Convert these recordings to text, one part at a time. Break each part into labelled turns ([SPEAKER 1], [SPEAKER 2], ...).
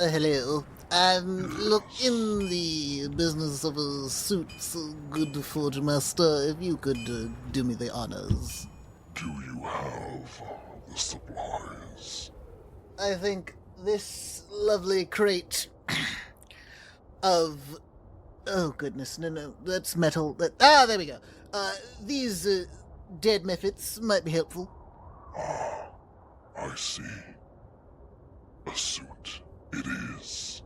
[SPEAKER 1] Hello. Look, in the business of a suit, good forge master, if you could do me the honors.
[SPEAKER 2] Do you have the supplies?
[SPEAKER 1] I think this lovely crate of... Oh, goodness, no, that's metal. There we go. These dead methods might be helpful.
[SPEAKER 2] Ah, I see. A suit it is.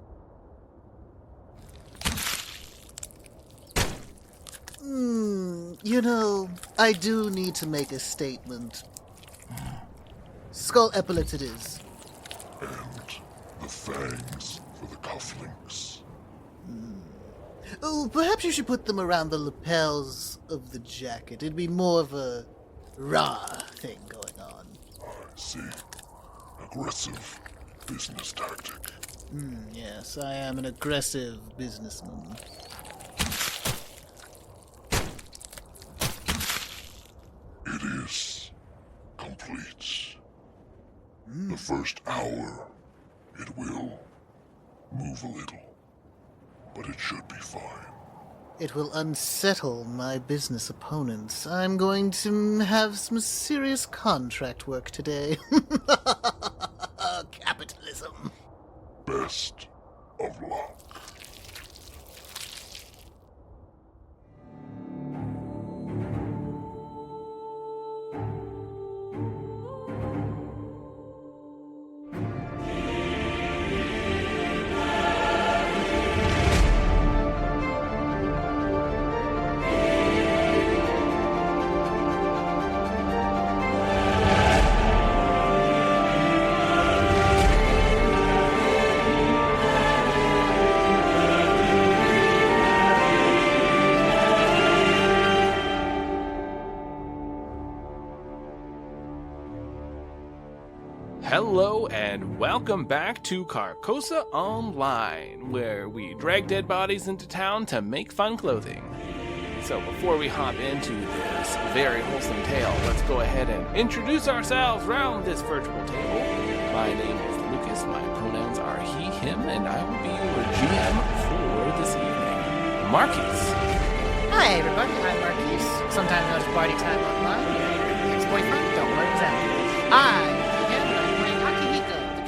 [SPEAKER 1] I do need to make a statement. Skull epaulets it is.
[SPEAKER 2] And the fangs for the cufflinks.
[SPEAKER 1] Oh, perhaps you should put them around the lapels of the jacket. It'd be more of a raw thing going on.
[SPEAKER 2] I see. Aggressive business tactic.
[SPEAKER 1] Yes, I am an aggressive businessman.
[SPEAKER 2] It is complete. The first hour, it will move a little, but it should be fine.
[SPEAKER 1] It will unsettle my business opponents. I'm going to have some serious contract work today. Capitalism.
[SPEAKER 2] Best of luck.
[SPEAKER 3] Hello and welcome back to Carcosa Online, where we drag dead bodies into town to make fun clothing. So before we hop into this very wholesome tale, let's go ahead and introduce ourselves round this virtual table. My name is Lucas, my pronouns are he, him, and I will be your GM for this evening. Marquise.
[SPEAKER 4] Hi everybody, I'm Marquise, sometimes known as Party Time Online, your ex-boyfriend, don't worry about it.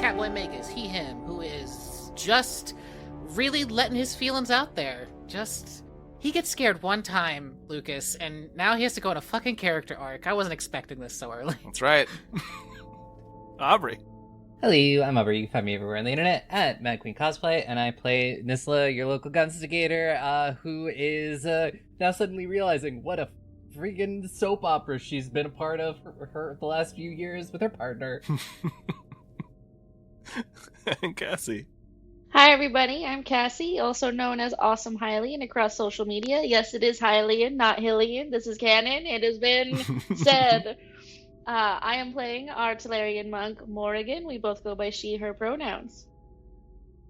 [SPEAKER 4] Catboy Magus, him, who is just really letting his feelings out there. He gets scared one time, Lucas, and now he has to go on a fucking character arc. I wasn't expecting this so early.
[SPEAKER 3] That's right. Aubrey.
[SPEAKER 5] Hello, I'm Aubrey. You can find me everywhere on the internet at Mad Queen Cosplay, and I play Nisla, your local gun instigator, who is now suddenly realizing what a freaking soap opera she's been a part of her the last few years with her partner.
[SPEAKER 3] And Cassie.
[SPEAKER 6] Hi everybody, I'm Cassie, also known as Awesome Hylian across social media. Yes, it is Hylian, not Hillian. This is canon. It has been said. I am playing Artillerian Monk Morrigan. We both go by she, her pronouns.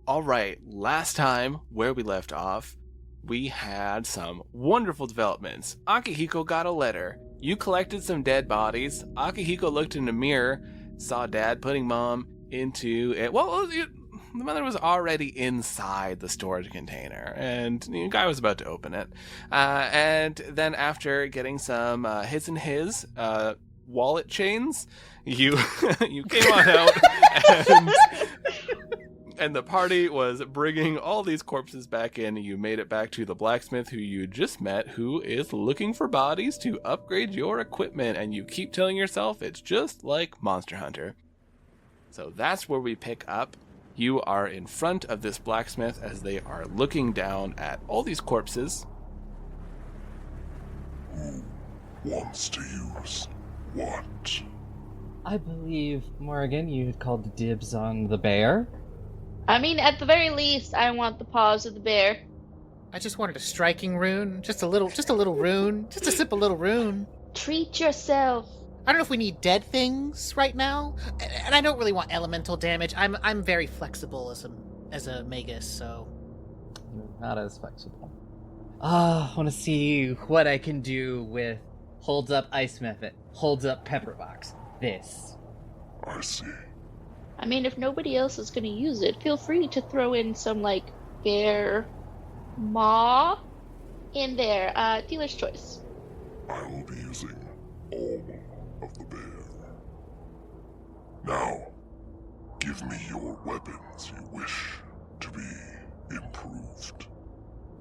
[SPEAKER 3] All right, last time, where we left off, we had some wonderful developments. Akihiko got a letter. You collected some dead bodies. Akihiko looked in the mirror, saw Dad putting Mom into it. Well, the mother was already inside the storage container, and the guy was about to open it. And then after getting some his and his wallet chains, you you came on out, and the party was bringing all these corpses back in. You made it back to the blacksmith who you just met, who is looking for bodies to upgrade your equipment, and you keep telling yourself it's just like Monster Hunter. So that's where we pick up. You are in front of this blacksmith as they are looking down at all these corpses.
[SPEAKER 2] Who wants to use what?
[SPEAKER 5] I believe, Morrigan, you had called dibs on the bear.
[SPEAKER 6] I mean, at the very least, I want the paws of the bear.
[SPEAKER 4] I just wanted a striking rune, just a little rune, just a simple little rune.
[SPEAKER 6] Treat yourself.
[SPEAKER 4] I don't know if we need dead things right now, and I don't really want elemental damage. I'm very flexible as a magus, so
[SPEAKER 5] You're not as flexible. I want to see what I can do with holds up ice method, holds up pepper box. This.
[SPEAKER 2] I see.
[SPEAKER 6] I mean, if nobody else is going to use it, feel free to throw in some, like, bear maw in there. Dealer's choice.
[SPEAKER 2] I will be using all of the bear. Now, give me your weapons you wish to be improved.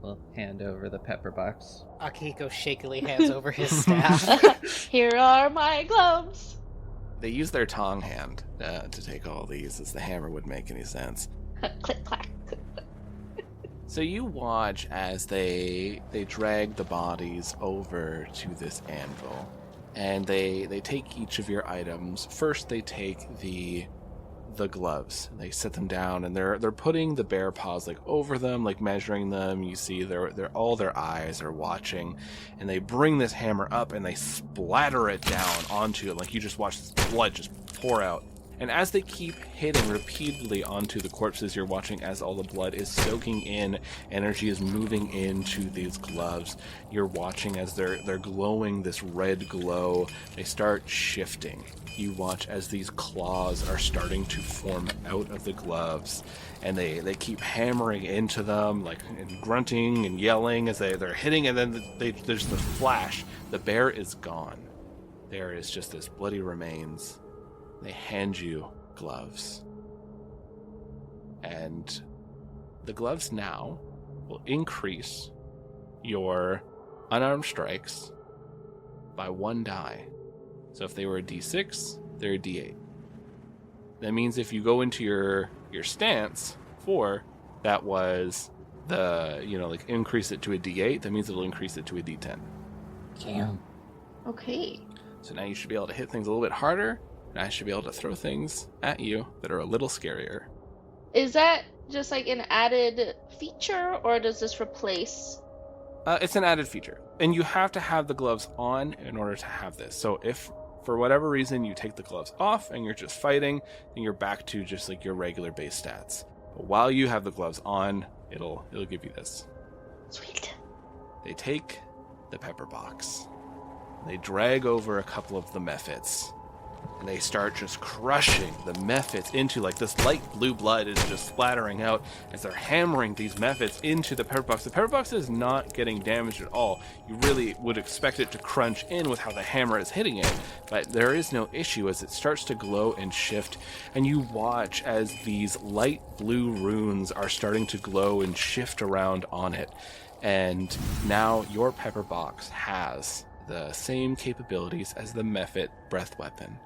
[SPEAKER 5] We'll hand over the pepper box.
[SPEAKER 4] Akihiko shakily hands over his staff.
[SPEAKER 6] Here are my gloves.
[SPEAKER 3] They use their tongue hand to take all these, as the hammer would make any sense.
[SPEAKER 6] Click, clack.
[SPEAKER 3] So you watch as they drag the bodies over to this anvil, and they take each of your items. First, they take the gloves. They set them down, and they're putting the bear paws like over them, like measuring them. You see they're all their eyes are watching, and they bring this hammer up and they splatter it down onto it. Like you just watch this blood just pour out. And as they keep hitting repeatedly onto the corpses, you're watching as all the blood is soaking in, energy is moving into these gloves. You're watching as they're glowing this red glow. They start shifting. You watch as these claws are starting to form out of the gloves, and they keep hammering into them, like and grunting and yelling as they're hitting, and then there's the flash. The bear is gone. There is just this bloody remains. They hand you gloves. And the gloves now will increase your unarmed strikes by 1 die. So if they were a D6, they're a D8. That means if you go into your stance 4, that was the, like increase it to a D8, that means it'll increase it to a D10.
[SPEAKER 5] Damn.
[SPEAKER 6] Okay.
[SPEAKER 3] So now you should be able to hit things a little bit harder, and I should be able to throw things at you that are a little scarier.
[SPEAKER 6] Is that just like an added feature, or does this replace?
[SPEAKER 3] It's an added feature. And you have to have the gloves on in order to have this. So if, for whatever reason, you take the gloves off and you're just fighting, then you're back to just like your regular base stats. But while you have the gloves on, it'll give you this.
[SPEAKER 6] Sweet.
[SPEAKER 3] They take the pepper box. They drag over a couple of the mephits. And they start just crushing the mephits into, like, this light blue blood is just splattering out as they're hammering these mephits into the pepper box. The pepper box is not getting damaged at all. You really would expect it to crunch in with how the hammer is hitting it, but there is no issue as it starts to glow and shift, and you watch as these light blue runes are starting to glow and shift around on it. And now your pepper box has the same capabilities as the mephit breath weapon.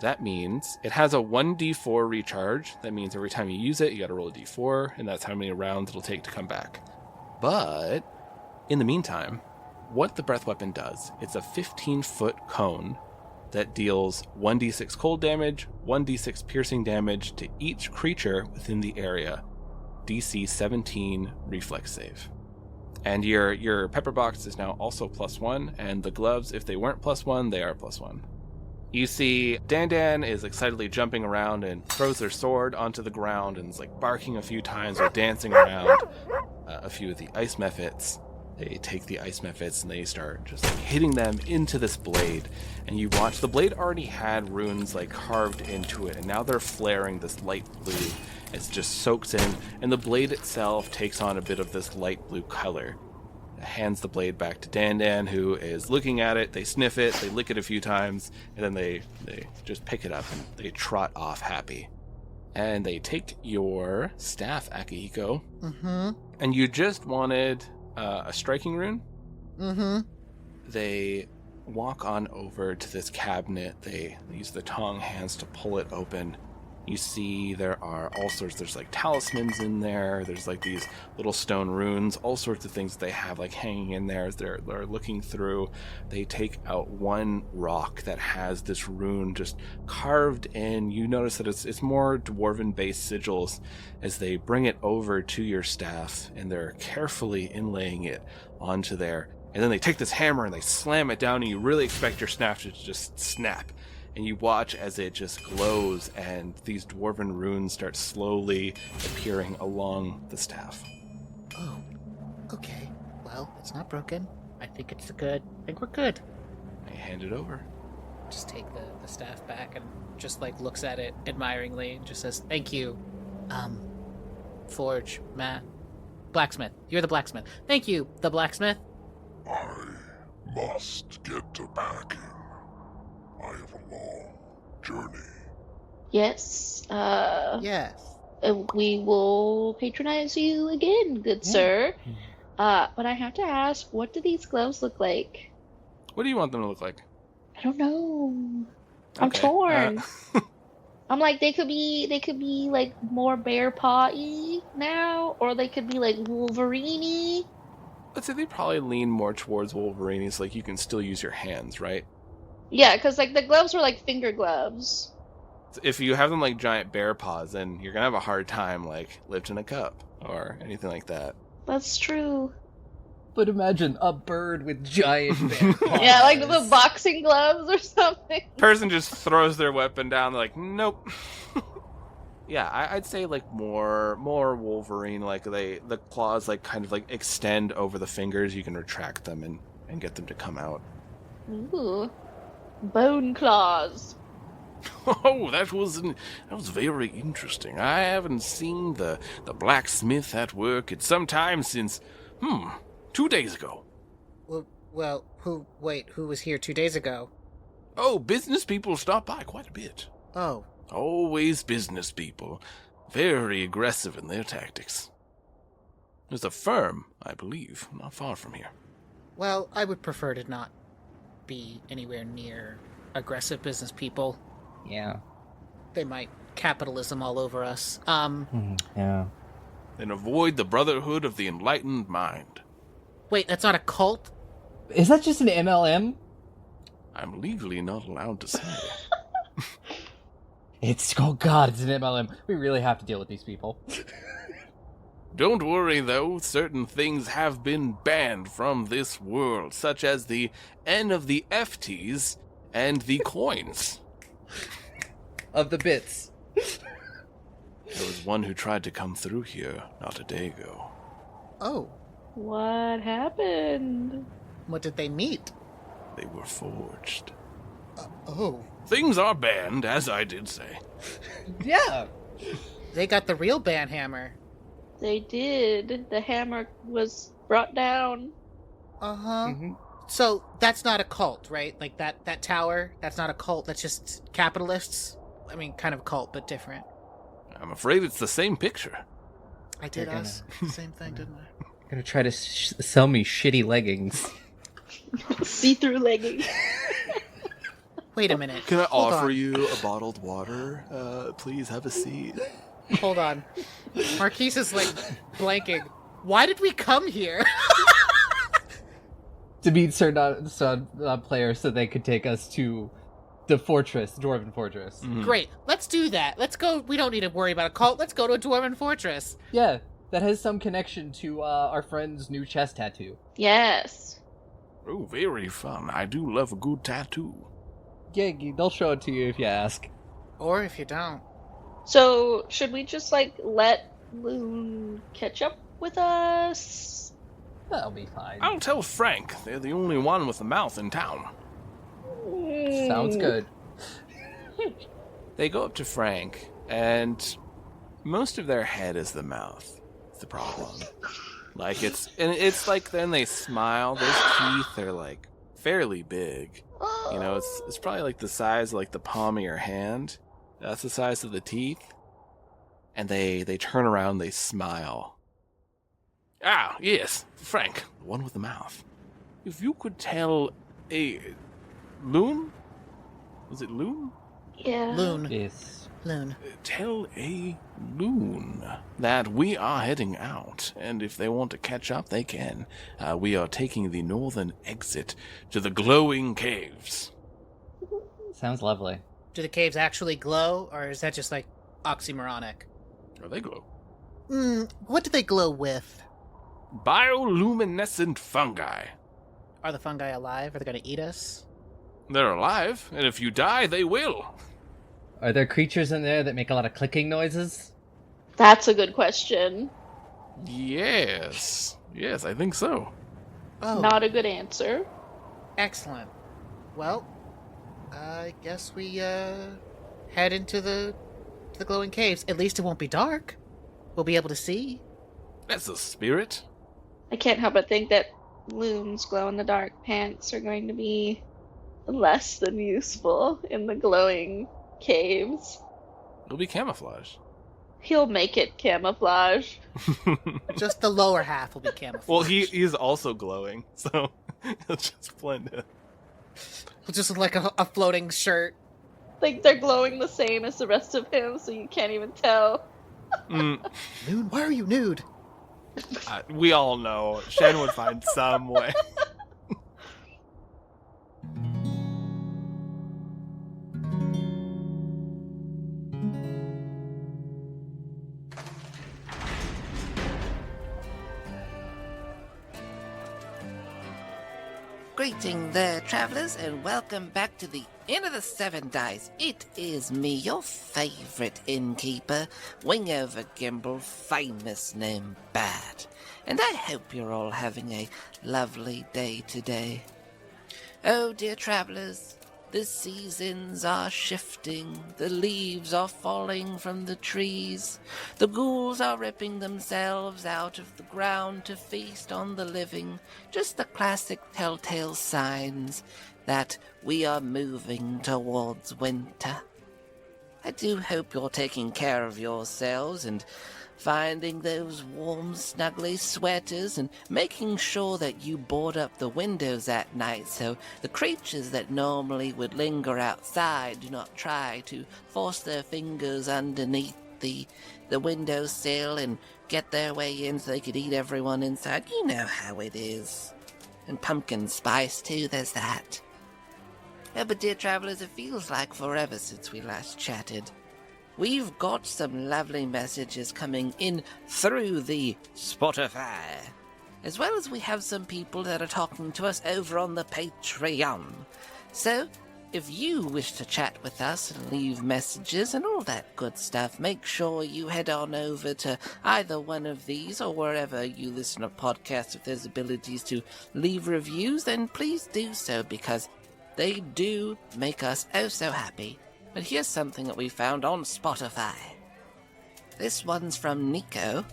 [SPEAKER 3] That means it has a 1d4 recharge. That means every time you use it, you gotta roll a d4, and that's how many rounds it'll take to come back. But in the meantime, what the breath weapon does, it's a 15-foot cone that deals 1d6 cold damage, 1d6 piercing damage to each creature within the area. DC 17 reflex save. And your pepper box is now also +1, and the gloves, if they weren't +1, they are +1. You see Dan is excitedly jumping around and throws their sword onto the ground and is like barking a few times or dancing around a few of the ice mephits. They take the ice mephits and they start just like hitting them into this blade. And you watch, the blade already had runes like carved into it, and now they're flaring this light blue. It's just soaks in, and the blade itself takes on a bit of this light blue color. Hands the blade back to Dan, who is looking at it. They sniff it, they lick it a few times, and then they just pick it up and they trot off happy. And they take your staff, Akihiko.
[SPEAKER 1] Mm-hmm.
[SPEAKER 3] And you just wanted a striking rune?
[SPEAKER 1] Mm-hmm.
[SPEAKER 3] They walk on over to this cabinet. They use the tongue hands to pull it open. You see there are all sorts, there's like talismans in there, there's like these little stone runes, all sorts of things they have like hanging in there as they're looking through. They take out one rock that has this rune just carved in. You notice that it's more dwarven based sigils as they bring it over to your staff, and they're carefully inlaying it onto there. And then they take this hammer and they slam it down, and you really expect your staff to just snap. And you watch as it just glows, and these dwarven runes start slowly appearing along the staff.
[SPEAKER 4] Oh, okay. Well, it's not broken. I think we're good.
[SPEAKER 3] I hand it over.
[SPEAKER 4] just take the staff back and just like looks at it admiringly and just says, "Thank you, Forge, Matt, blacksmith. You're the blacksmith. Thank you, the blacksmith."
[SPEAKER 2] I must get to packing. I have a long journey.
[SPEAKER 6] Yes.
[SPEAKER 1] Yes.
[SPEAKER 6] We will patronize you again, good sir. But I have to ask, what do these gloves look like?
[SPEAKER 3] What do you want them to look like?
[SPEAKER 6] I don't know. I'm
[SPEAKER 3] Okay,
[SPEAKER 6] torn. I'm like, they could be like more bear paw-y now, or they could be like Wolverine-y.
[SPEAKER 3] Let's say they probably lean more towards Wolverine, so like you can still use your hands, right?
[SPEAKER 6] Yeah, because like the gloves were like finger gloves.
[SPEAKER 3] If you have them like giant bear paws, then you're gonna have a hard time like lifting a cup or anything like that.
[SPEAKER 6] That's true.
[SPEAKER 5] But imagine a bird with giant bear paws.
[SPEAKER 6] Yeah, like the boxing gloves or something.
[SPEAKER 3] Person just throws their weapon down. They're like, nope. Yeah, I'd say like more Wolverine. Like the claws like kind of like extend over the fingers. You can retract them and get them to come out.
[SPEAKER 6] Ooh, bone claws.
[SPEAKER 3] Oh, that was very interesting. I haven't seen the blacksmith at work at some time since 2 days ago.
[SPEAKER 4] Well, who was here 2 days ago?
[SPEAKER 3] Oh, business people stop by quite a bit.
[SPEAKER 4] Oh.
[SPEAKER 3] Always business people. Very aggressive in their tactics. There's a firm, I believe, not far from here.
[SPEAKER 4] Well, I would prefer to not be anywhere near aggressive business people.
[SPEAKER 5] Yeah.
[SPEAKER 4] They might capitalism all over us.
[SPEAKER 5] Yeah.
[SPEAKER 3] Then avoid the Brotherhood of the Enlightened Mind.
[SPEAKER 4] Wait, that's not a cult?
[SPEAKER 5] Is that just an MLM?
[SPEAKER 3] I'm legally not allowed to say.
[SPEAKER 5] Oh god, it's an MLM. We really have to deal with these people.
[SPEAKER 3] Don't worry, though. Certain things have been banned from this world, such as the N of the FTs and the coins.
[SPEAKER 5] Of the bits.
[SPEAKER 3] There was one who tried to come through here not a day ago.
[SPEAKER 4] Oh.
[SPEAKER 6] What happened?
[SPEAKER 4] What did they meet?
[SPEAKER 3] They were forged.
[SPEAKER 4] Oh.
[SPEAKER 3] Things are banned, as I did say.
[SPEAKER 5] Yeah.
[SPEAKER 4] They got the real banhammer.
[SPEAKER 6] They did. The hammer was brought down.
[SPEAKER 4] Uh-huh.
[SPEAKER 5] Mm-hmm.
[SPEAKER 4] So, that's not a cult, right? Like, that tower, that's not a cult, that's just capitalists? I mean, kind of cult, but different.
[SPEAKER 3] I'm afraid it's the same picture.
[SPEAKER 4] I did
[SPEAKER 5] They're gonna-
[SPEAKER 4] ask the same thing, didn't I?
[SPEAKER 5] Gonna try to sell me shitty leggings.
[SPEAKER 6] See-through leggings.
[SPEAKER 4] Wait a minute.
[SPEAKER 3] Can I
[SPEAKER 4] Hold
[SPEAKER 3] offer
[SPEAKER 4] on.
[SPEAKER 3] you a bottled water? Please have a seat.
[SPEAKER 4] Hold on. Marquise is, like, blanking. Why did we come here?
[SPEAKER 5] To meet certain players so they could take us to the fortress, Dwarven Fortress.
[SPEAKER 3] Mhm.
[SPEAKER 4] Great. Let's do that. Let's go. We don't need to worry about a cult. Let's go to a Dwarven fortress.
[SPEAKER 5] Yeah, that has some connection to our friend's new chest tattoo.
[SPEAKER 6] Yes.
[SPEAKER 3] Oh, very fun. I do love a good tattoo.
[SPEAKER 5] Yeah, they'll show it to you if you ask.
[SPEAKER 4] Or if you don't.
[SPEAKER 6] So, should we just, like, let Loon catch up with us?
[SPEAKER 5] That'll be fine.
[SPEAKER 3] I'll tell Frank. They're the only one with a mouth in town.
[SPEAKER 5] Sounds good.
[SPEAKER 3] They go up to Frank, and most of their head is the mouth. It's the problem. Like, it's like then they smile. Those teeth are, like, fairly big. You know, it's probably like the size of, like, the palm of your hand. That's the size of the teeth. And they turn around, they smile. Ah, yes, Frank, the one with the mouth. If you could tell a... Loon? Was it Loon?
[SPEAKER 6] Yeah.
[SPEAKER 4] Loon.
[SPEAKER 5] Yes.
[SPEAKER 4] Loon.
[SPEAKER 3] Tell a Loon that we are heading out, and if they want to catch up, they can. We are taking the northern exit to the glowing caves.
[SPEAKER 5] Sounds lovely.
[SPEAKER 4] Do the caves actually glow, or is that just, like, oxymoronic?
[SPEAKER 3] Oh, they glow.
[SPEAKER 4] What do they glow with?
[SPEAKER 3] Bioluminescent fungi.
[SPEAKER 4] Are the fungi alive? Are they going to eat us?
[SPEAKER 3] They're alive, and if you die, they will.
[SPEAKER 5] Are there creatures in there that make a lot of clicking noises?
[SPEAKER 6] That's a good question.
[SPEAKER 3] Yes. Yes, I think so.
[SPEAKER 4] Oh,
[SPEAKER 6] Not a good answer.
[SPEAKER 4] excellent. Well, I guess we head into the glowing caves. At least it won't be dark. We'll be able to see.
[SPEAKER 3] That's a spirit.
[SPEAKER 6] I can't help but think that Loon's glow-in-the-dark pants are going to be less than useful in the glowing caves.
[SPEAKER 3] It'll be camouflage.
[SPEAKER 6] He'll make it camouflage.
[SPEAKER 4] Just the lower half will be camouflage.
[SPEAKER 3] Well, he's also glowing, so he'll just blend in.
[SPEAKER 4] Just like a floating shirt.
[SPEAKER 6] Like, they're glowing the same as the rest of him, so you can't even tell.
[SPEAKER 4] Loon, why are you nude?
[SPEAKER 3] We all know. Shen would find some way.
[SPEAKER 7] Greeting there, travelers, and welcome back to the Inn of the Seven Dice. It is me, your favorite innkeeper, Wingover Gimble, famous name Bad. And I hope you're all having a lovely day today. Oh, dear travelers, the seasons are shifting, the leaves are falling from the trees, the ghouls are ripping themselves out of the ground to feast on the living, just the classic telltale signs that we are moving towards winter. I do hope you're taking care of yourselves and finding those warm, snuggly sweaters and making sure that you board up the windows at night so the creatures that normally would linger outside do not try to force their fingers underneath the windowsill and get their way in so they could eat everyone inside. You know how it is. And pumpkin spice, too, there's that. Oh, but dear travelers, it feels like forever since we last chatted. We've got some lovely messages coming in through the Spotify, as well as we have some people that are talking to us over on the Patreon. So, if you wish to chat with us and leave messages and all that good stuff, make sure you head on over to either one of these or wherever you listen to podcasts. If there's abilities to leave reviews, then please do so, because they do make us oh so happy. But here's something that we found on Spotify. This one's from Nico.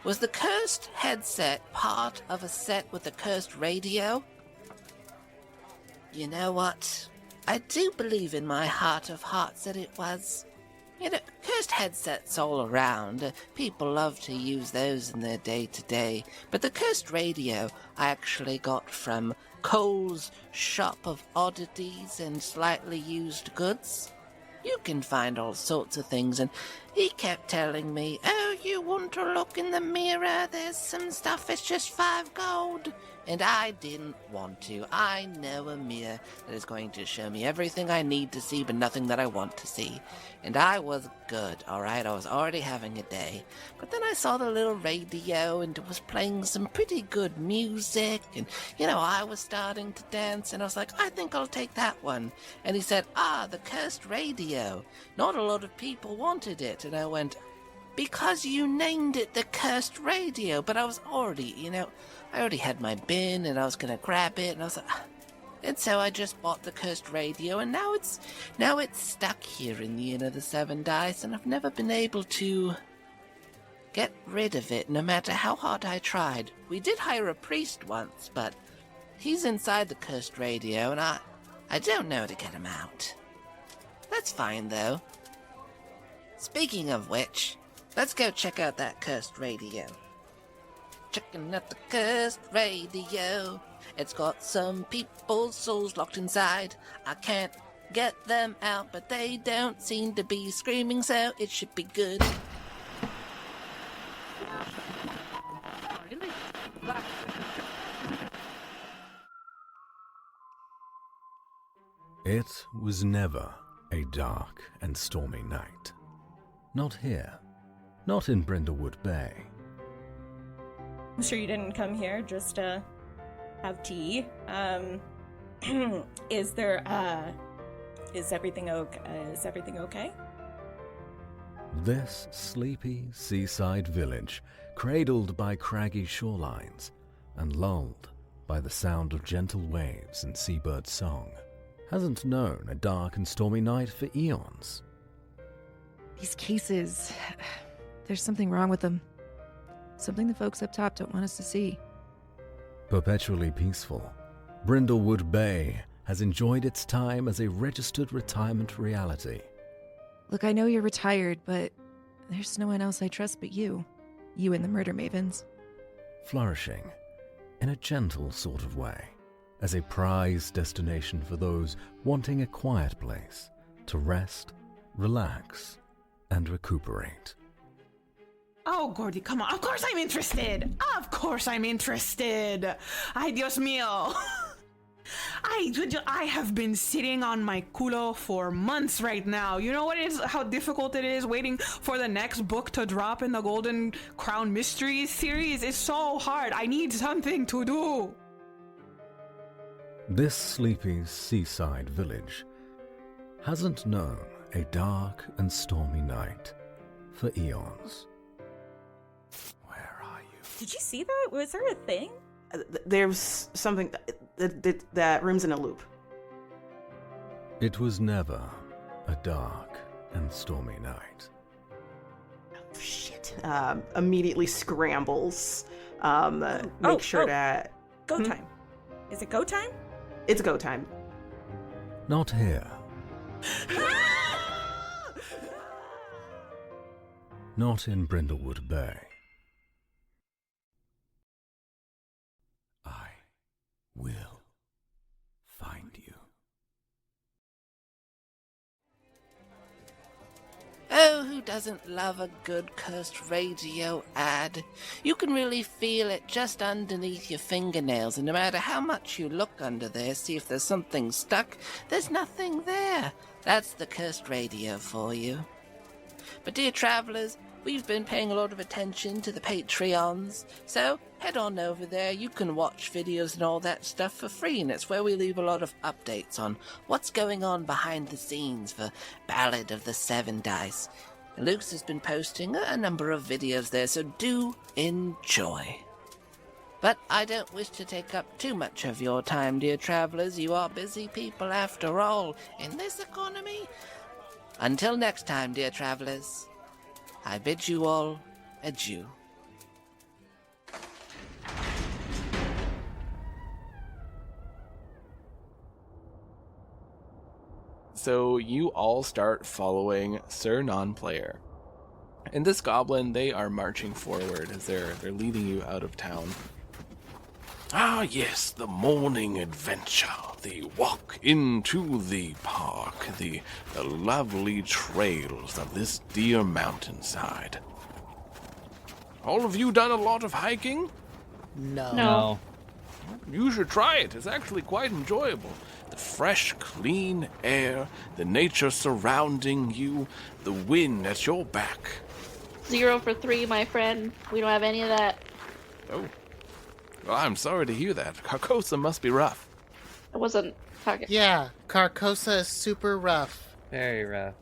[SPEAKER 7] Was the cursed headset part of a set with the cursed radio? You know what? I do believe in my heart of hearts that it was. You know, cursed headsets all around. People love to use those in their day-to-day. But the cursed radio I actually got from Cole's Shop of Oddities and Slightly Used Goods. You can find all sorts of things, and he kept telling me, oh, you want to look in the mirror, there's some stuff, it's just 5 gold. And I didn't want to. I know a mirror that is going to show me everything I need to see, but nothing that I want to see. And I was good, alright? I was already having a day. But then I saw the little radio, and it was playing some pretty good music, and, you know, I was starting to dance, and I was like, I think I'll take that one. And he said, the cursed radio. Not a lot of people wanted it. And I went, because you named it the cursed radio. But I was already, I already had my bin, and I was going to grab it, and I was like, and so I just bought the cursed radio, and now it's stuck here in the Inn of the Seven Dice, and I've never been able to get rid of it, no matter how hard I tried. We did hire a priest once, but he's inside the cursed radio, and I don't know how to get him out. That's fine, though. Speaking of which, let's go check out that cursed radio. Checking out the cursed radio. It's got some people's souls locked inside. I can't get them out, but they don't seem to be screaming, so it should be good.
[SPEAKER 8] It was never a dark and stormy night. Not here. Not in Brindlewood Bay.
[SPEAKER 9] I'm sure you didn't come here just to have tea. Is everything okay?
[SPEAKER 8] This sleepy seaside village, cradled by craggy shorelines and lulled by the sound of gentle waves and seabird song, hasn't known a dark and stormy night for eons.
[SPEAKER 10] These cases, there's something wrong with them. Something the folks up top don't want us to see.
[SPEAKER 8] Perpetually peaceful, Brindlewood Bay has enjoyed its time as a registered retirement reality.
[SPEAKER 10] Look, I know you're retired, but there's no one else I trust but you. You and the murder mavens.
[SPEAKER 8] Flourishing, in a gentle sort of way, as a prized destination for those wanting a quiet place to rest, relax, and recuperate.
[SPEAKER 11] Oh, Gordy, come on. Of course I'm interested. Of course I'm interested. Ay, Dios mío. I have been sitting on my culo for months right now. You know how difficult it is waiting for the next book to drop in the Golden Crown Mysteries series? It's so hard. I need something to do.
[SPEAKER 8] This sleepy seaside village hasn't known a dark and stormy night for eons. Where are you?
[SPEAKER 9] Did you see that? Was there a thing?
[SPEAKER 11] There's something that room's in a loop.
[SPEAKER 8] It was never a dark and stormy night.
[SPEAKER 11] Oh, shit. Immediately scrambles. Make sure that...
[SPEAKER 9] Go time. Is it go time?
[SPEAKER 11] It's go time.
[SPEAKER 8] Not here. Not in Brindlewood Bay. I will find you.
[SPEAKER 7] Oh, who doesn't love a good cursed radio ad? You can really feel it just underneath your fingernails, and no matter how much you look under there, see if there's something stuck, there's nothing there. That's the cursed radio for you. But dear travellers, we've been paying a lot of attention to the Patreons, so head on over there. You can watch videos and all that stuff for free, and it's where we leave a lot of updates on what's going on behind the scenes for Ballad of the Seven Dice. And Luke's has been posting a number of videos there, so do enjoy. But I don't wish to take up too much of your time, dear travellers. You are busy people after all in this economy. Until next time, dear travellers, I bid you all adieu.
[SPEAKER 3] So you all start following Sir Non-Player. And this goblin, they are marching forward as they're leading you out of town. Ah, yes, the morning adventure, the walk into the park, the lovely trails of this dear mountainside. All of you done a lot of hiking?
[SPEAKER 10] No.
[SPEAKER 3] You should try it. It's actually quite enjoyable. The fresh, clean air, the nature surrounding you, the wind at your back.
[SPEAKER 6] 0 for 3, my friend. We don't have any of that.
[SPEAKER 3] Oh. Well, I'm sorry to hear that. Carcosa must be rough.
[SPEAKER 6] I wasn't talking.
[SPEAKER 1] Yeah, Carcosa is super rough.
[SPEAKER 5] Very rough.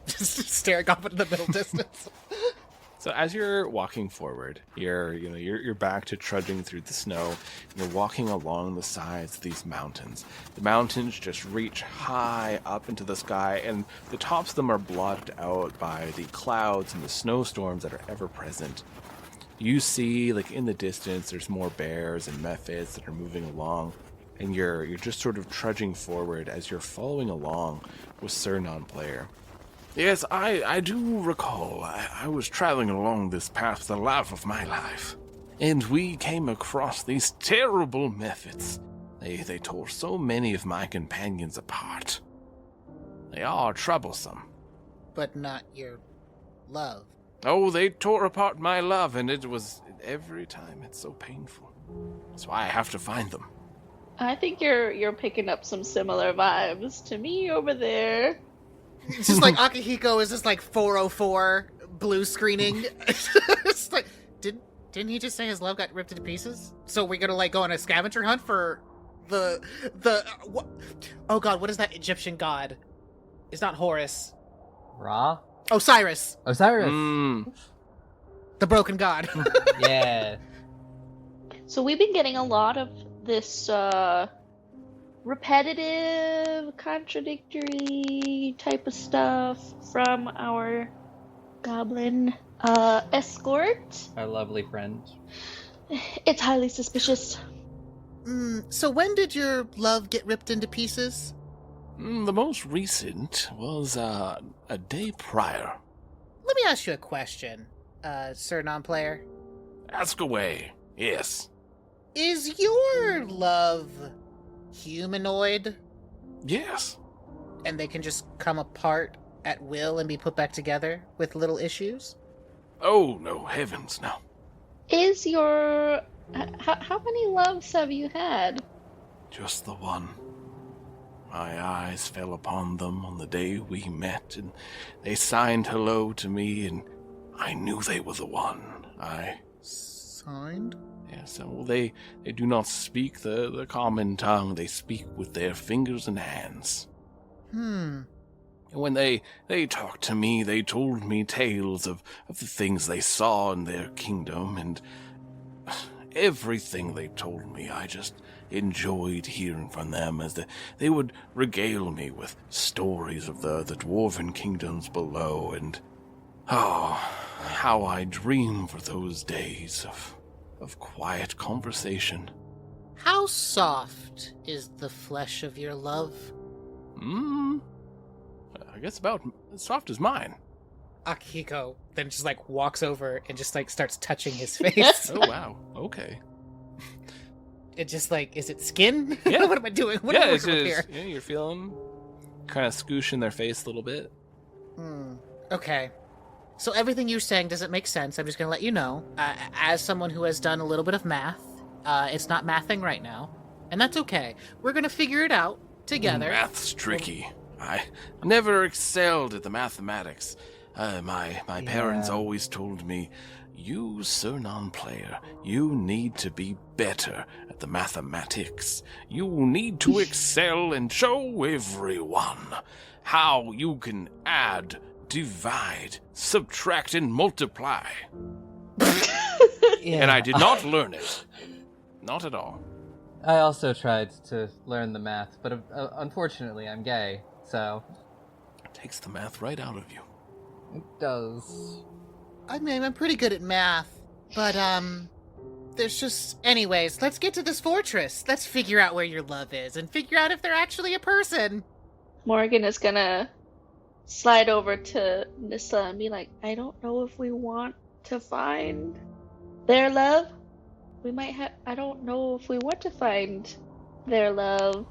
[SPEAKER 1] Just staring off into the middle distance.
[SPEAKER 3] So as you're walking forward, you're back to trudging through the snow. And you're walking along the sides of these mountains. The mountains just reach high up into the sky, and the tops of them are blotted out by the clouds and the snowstorms that are ever present. You see, like in the distance, there's more bears and mephits that are moving along, and you're just sort of trudging forward as you're following along with Sir Non-Player. Yes, I do recall. I was traveling along this path for the love of my life, and we came across these terrible mephits. They tore so many of my companions apart. They are troublesome.
[SPEAKER 1] But not your love.
[SPEAKER 3] Oh, they tore apart my love, and it was every time it's so painful. That's why I have to find them.
[SPEAKER 6] I think you're picking up some similar vibes to me over there.
[SPEAKER 1] It's just like Akihiko is just like 404 blue screening. It's like, didn't he just say his love got ripped into pieces? So we're gonna like go on a scavenger hunt for the what? Oh god, what is that Egyptian god? It's not Horus.
[SPEAKER 5] Ra?
[SPEAKER 1] Osiris.
[SPEAKER 5] Osiris.
[SPEAKER 1] The broken god.
[SPEAKER 5] Yeah.
[SPEAKER 6] So we've been getting a lot of this repetitive, contradictory type of stuff from our goblin escort.
[SPEAKER 5] Our lovely friend.
[SPEAKER 6] It's highly suspicious.
[SPEAKER 1] So when did your love get ripped into pieces?
[SPEAKER 3] The most recent was a day prior.
[SPEAKER 4] Let me ask you a question, Sir Non-Player.
[SPEAKER 3] Ask away. Yes.
[SPEAKER 4] Is your love humanoid?
[SPEAKER 3] Yes.
[SPEAKER 4] And they can just come apart at will and be put back together with little issues?
[SPEAKER 3] Oh, no, heavens, no.
[SPEAKER 6] Is your... How many loves have you had?
[SPEAKER 3] Just the one. My eyes fell upon them on the day we met, and they signed hello to me, and I knew they were the one.
[SPEAKER 1] Signed?
[SPEAKER 3] Yes, well, they do not speak the common tongue. They speak with their fingers and hands. And when they talked to me, they told me tales of the things they saw in their kingdom, and everything they told me, I just enjoyed hearing from them as they would regale me with stories of the dwarven kingdoms below, and how I dream for those days of quiet conversation.
[SPEAKER 4] How soft is the flesh of your love?
[SPEAKER 3] I guess about as soft as mine.
[SPEAKER 4] Akihiko then just walks over and just starts touching his face.
[SPEAKER 3] Oh wow, okay.
[SPEAKER 4] It just is it skin?
[SPEAKER 3] Yeah.
[SPEAKER 4] What am I doing? What am I working with here?
[SPEAKER 3] Yeah, you're feeling kind of scooshing their face a little bit.
[SPEAKER 4] Okay. So everything you're saying doesn't make sense. I'm just going to let you know. As someone who has done a little bit of math, it's not mathing right now. And that's okay. We're going to figure it out together.
[SPEAKER 3] Math's tricky. I never excelled at the mathematics. My parents always told me, you, Sir Non-Player, you need to be better at the mathematics. You need to excel and show everyone how you can add, divide, subtract, and multiply. And I did not learn it. Not at all.
[SPEAKER 5] I also tried to learn the math, but unfortunately I'm gay, so...
[SPEAKER 3] It takes the math right out of you.
[SPEAKER 5] It does.
[SPEAKER 4] I mean, I'm pretty good at math, but, there's just... Anyways, let's get to this fortress. Let's figure out where your love is, and figure out if they're actually a person.
[SPEAKER 6] Morgan is gonna slide over to Nissa and be like, I don't know if we want to find their love. We might have... I don't know if we want to find their love.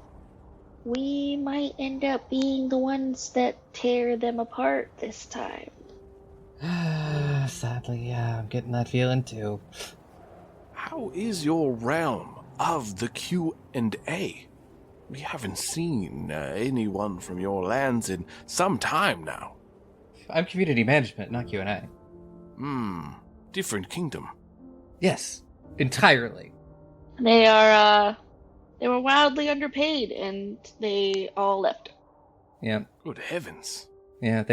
[SPEAKER 6] We might end up being the ones that tear them apart this time.
[SPEAKER 5] Sadly, yeah, I'm getting that feeling too.
[SPEAKER 3] How is your realm of the Q&A? We haven't seen anyone from your lands in some time now.
[SPEAKER 5] I'm community management, not Q&A.
[SPEAKER 3] Different kingdom.
[SPEAKER 5] Yes, entirely.
[SPEAKER 6] They were wildly underpaid, and they all left.
[SPEAKER 5] Yeah.
[SPEAKER 3] Good heavens.
[SPEAKER 5] Yeah,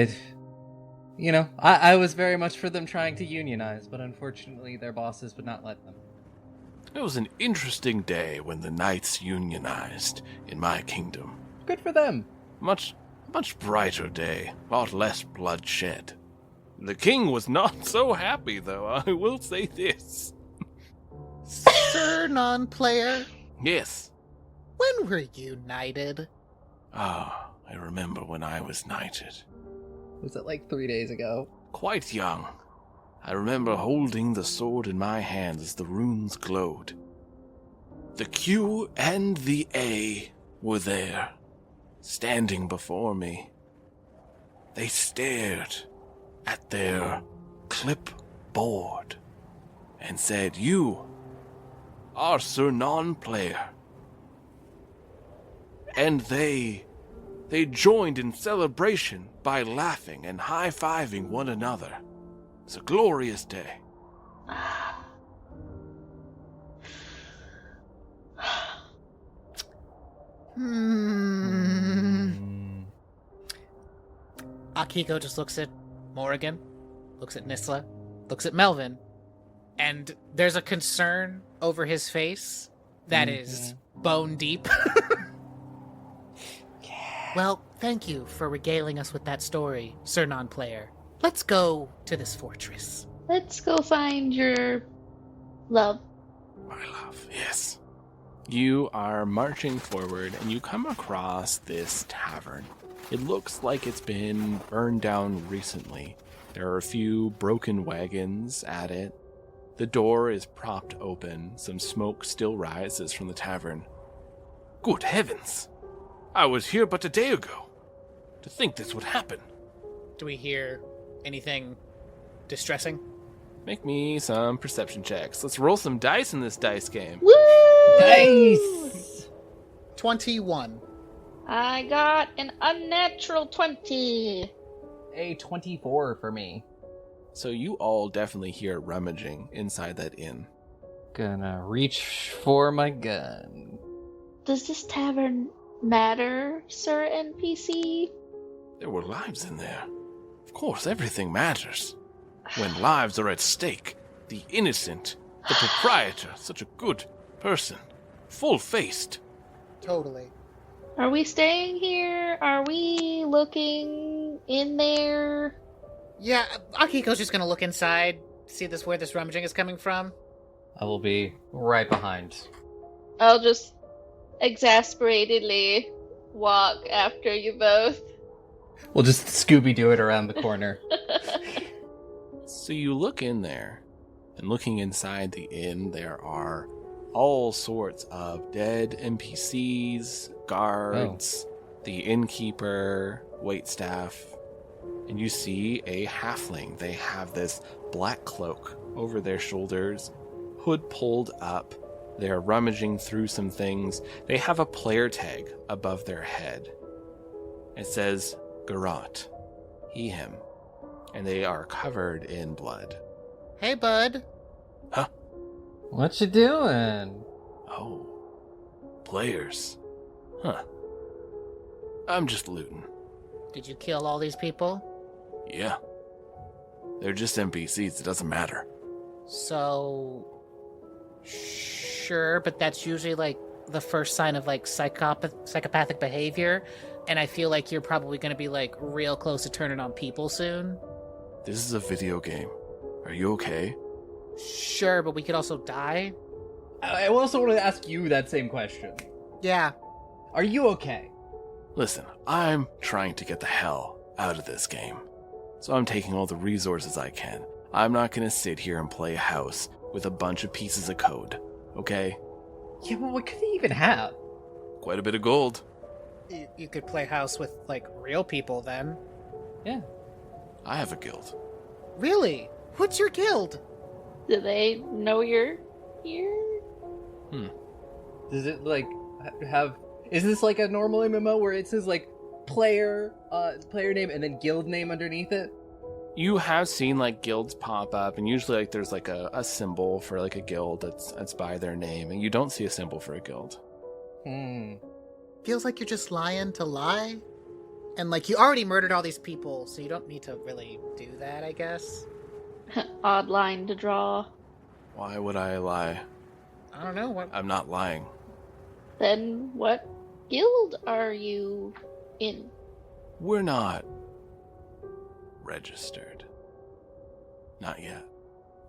[SPEAKER 5] I was very much for them trying to unionize, but unfortunately their bosses would not let them.
[SPEAKER 3] It was an interesting day when the knights unionized in my kingdom.
[SPEAKER 5] Good for them.
[SPEAKER 3] Much brighter day, lot less bloodshed. The king was not so happy, though, I will say this.
[SPEAKER 4] Sir Non-Player?
[SPEAKER 3] Yes.
[SPEAKER 4] When were you knighted?
[SPEAKER 3] I remember when I was knighted.
[SPEAKER 5] Was it 3 days ago?
[SPEAKER 3] Quite young. I remember holding the sword in my hand as the runes glowed. The Q and the A were there, standing before me. They stared at their clipboard and said, "You are Sir Non-Player." And they joined in celebration by laughing and high-fiving one another. It's a glorious day.
[SPEAKER 4] Akihiko just looks at Morrigan, looks at Nissa, looks at Melvan, and there's a concern over his face that is bone deep. Well, thank you for regaling us with that story, Sir Non-Player. Let's go to this fortress.
[SPEAKER 6] Let's go find your love.
[SPEAKER 3] My love, yes. You are marching forward and you come across this tavern. It looks like it's been burned down recently. There are a few broken wagons at it. The door is propped open. Some smoke still rises from the tavern. Good heavens! I was here but a day ago. To think this would happen.
[SPEAKER 4] Do we hear anything distressing?
[SPEAKER 3] Make me some perception checks. Let's roll some dice in this dice game.
[SPEAKER 6] Woo!
[SPEAKER 5] Nice!
[SPEAKER 1] 21.
[SPEAKER 6] I got an unnatural 20.
[SPEAKER 5] A 24 for me.
[SPEAKER 3] So you all definitely hear rummaging inside that inn.
[SPEAKER 5] Gonna reach for my gun.
[SPEAKER 6] Does this tavern matter, Sir NPC?
[SPEAKER 3] There were lives in there. Of course, everything matters. When lives are at stake, the innocent, the proprietor, such a good person, full-faced.
[SPEAKER 1] Totally.
[SPEAKER 6] Are we staying here? Are we looking in there?
[SPEAKER 4] Yeah, Akiko's just gonna look inside, see where this rummaging is coming from.
[SPEAKER 5] I will be right behind.
[SPEAKER 6] I'll just exasperatedly walk after you both.
[SPEAKER 5] We'll just Scooby-Doo it around the corner.
[SPEAKER 3] So you look in there, and looking inside the inn, there are all sorts of dead NPCs, guards, the innkeeper, waitstaff, and you see a halfling. They have this black cloak over their shoulders, hood pulled up. They're rummaging through some things. They have a player tag above their head. It says, Garot, he, him. And they are covered in blood.
[SPEAKER 4] Hey, bud.
[SPEAKER 3] Huh?
[SPEAKER 5] What you doing?
[SPEAKER 3] Oh. Players. Huh. I'm just looting.
[SPEAKER 4] Did you kill all these people?
[SPEAKER 3] Yeah. They're just NPCs, it doesn't matter.
[SPEAKER 4] So... Sure, but that's usually, like, the first sign of, like, psychopathic behavior, and I feel like you're probably gonna be, like, real close to turning on people soon.
[SPEAKER 3] This is a video game. Are you okay?
[SPEAKER 4] Sure, but we could also die.
[SPEAKER 5] I also want to ask you that same question.
[SPEAKER 4] Yeah.
[SPEAKER 5] Are you okay?
[SPEAKER 3] Listen, I'm trying to get the hell out of this game. So I'm taking all the resources I can. I'm not gonna sit here and play a house with a bunch of pieces of code, okay?
[SPEAKER 5] Yeah, but what could he even have?
[SPEAKER 3] Quite a bit of gold.
[SPEAKER 4] You could play house with, like, real people then.
[SPEAKER 5] Yeah.
[SPEAKER 3] I have a guild.
[SPEAKER 4] Really? What's your guild?
[SPEAKER 6] Do they know you're here?
[SPEAKER 5] Does it, like, have... Is this like a normal MMO where it says, like, player name and then guild name underneath it?
[SPEAKER 3] You have seen, like, guilds pop up, and usually, like, there's, like, a symbol for, like, a guild that's by their name, and you don't see a symbol for a guild.
[SPEAKER 4] Feels like you're just lying to lie. And, like, you already murdered all these people, so you don't need to really do that, I guess.
[SPEAKER 6] Odd line to draw.
[SPEAKER 3] Why would I lie?
[SPEAKER 4] I don't know. What?
[SPEAKER 3] I'm not lying.
[SPEAKER 6] Then what guild are you in?
[SPEAKER 3] We're not registered. Not yet.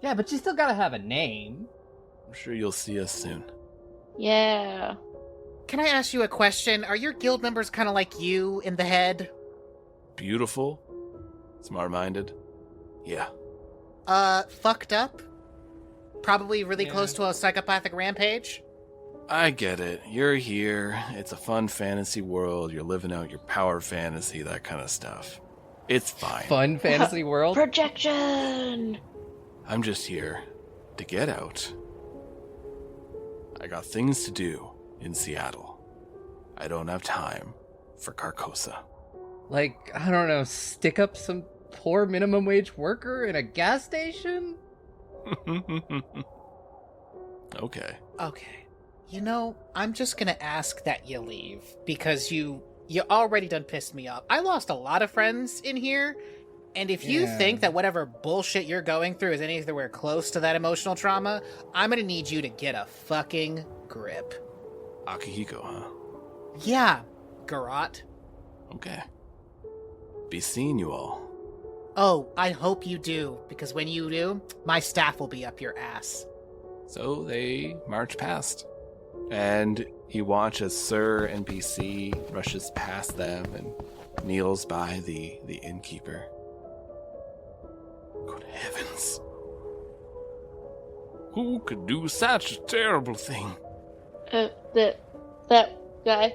[SPEAKER 5] Yeah, but you still gotta have a name.
[SPEAKER 3] I'm sure you'll see us soon.
[SPEAKER 6] Yeah.
[SPEAKER 4] Can I ask you a question? Are your guild members kind of like you in the head?
[SPEAKER 3] Beautiful? Smart-minded? Yeah.
[SPEAKER 4] Fucked up? Probably really close to a psychopathic rampage?
[SPEAKER 3] I get it. You're here. It's a fun fantasy world. You're living out your power fantasy, that kind of stuff. It's fine.
[SPEAKER 5] Fun fantasy world?
[SPEAKER 6] Projection!
[SPEAKER 3] I'm just here to get out. I got things to do in Seattle. I don't have time for Carcosa.
[SPEAKER 5] Like, I don't know, stick up some poor minimum wage worker in a gas station?
[SPEAKER 3] Okay.
[SPEAKER 4] Okay. You know, I'm just gonna ask that you leave, because you already done pissed me off. I lost a lot of friends in here, and if you think that whatever bullshit you're going through is anywhere close to that emotional trauma, I'm gonna need you to get a fucking grip.
[SPEAKER 3] Akihiko, huh?
[SPEAKER 4] Yeah, Garot.
[SPEAKER 3] Okay. Be seeing you all.
[SPEAKER 4] Oh, I hope you do, because when you do, my staff will be up your ass.
[SPEAKER 3] So they march past. And you watch as Sir NPC rushes past them and kneels by the innkeeper. Good heavens. Who could do such a terrible thing?
[SPEAKER 6] That guy.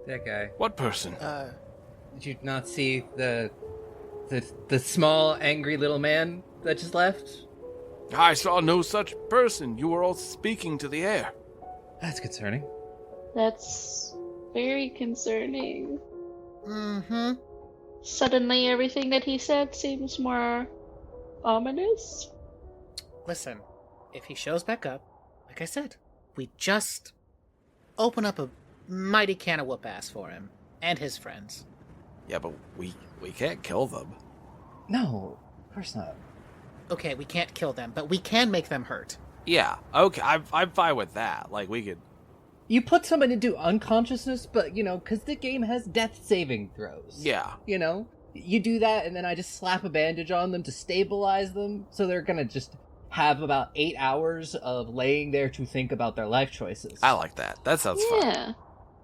[SPEAKER 5] That guy.
[SPEAKER 3] What person?
[SPEAKER 5] Did you not see the small, angry little man that just left?
[SPEAKER 3] I saw no such person. You were all speaking to the air.
[SPEAKER 5] That's concerning.
[SPEAKER 6] That's very concerning.
[SPEAKER 4] Mm-hmm.
[SPEAKER 6] Suddenly, everything that he said seems more ominous.
[SPEAKER 4] Listen, if he shows back up, like I said, we just open up a mighty can of whoop ass for him and his friends.
[SPEAKER 3] Yeah, but we can't kill them.
[SPEAKER 5] No, of course not.
[SPEAKER 4] Okay, we can't kill them, but we can make them hurt.
[SPEAKER 3] Yeah, okay, I'm fine with that. Like, we could...
[SPEAKER 5] You put someone into unconsciousness, but, because the game has death saving throws.
[SPEAKER 3] Yeah.
[SPEAKER 5] You do that, and then I just slap a bandage on them to stabilize them, so they're gonna just have about 8 hours of laying there to think about their life choices.
[SPEAKER 3] I like that. That sounds fun.